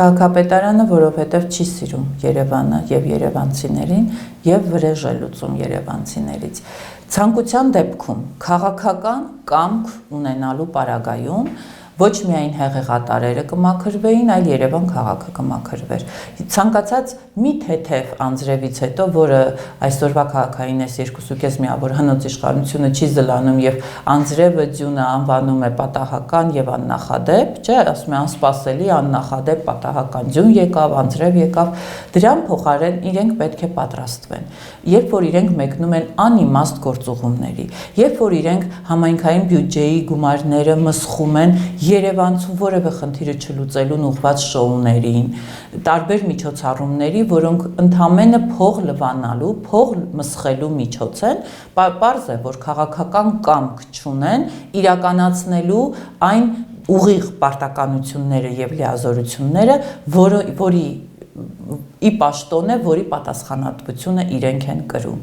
Քաղաքապետարանը, որովհետև չի սիրում Երևանը եւ երևանցիներին եւ վրեժ է լուծում երևանցիներից։ Ցանկության դեպքում քաղաքական կամք ունենալու պարագայում ոչ միայն հեղեղատարերը կմաքրվեին, այլ Երևան քաղաքը կմաքրվեր։ Ցանկացած մի թեթև անձրևից հետո, որը այսօրվա քաղաքային այս 2.5 միավոր հնոց իշխանությունը չի զլանում եւ անձրևը ձյունը անվանում է պատահական եւ աննախադեպ, չէ, ասում է անսպասելի, աննախադեպ, պատահական ձյուն եկավ, անձրև եկավ, դրան փոխարեն իրենք պետք է պատրաստվեն։ Երբ որ իրենք մեկնում են անիմաստ գործուղումների, երբ որ իրենք համայնքային բյուջեի գումարները մսխում են Երևանցու որևէ խնդիրը չլուծելուն ուղղված շոուներին, տարբեր միջոցառումների, որոնք ընդամենը փող լվանալու, փող մսխելու միջոց են, պարզ է, որ քաղաքական կամք չունեն իրականացնելու այն ուղիղ պարտականությունները եւ լիազորությունները, որի ի պաշտոն է, որի պատասխանատվությունը իրենք են կրում։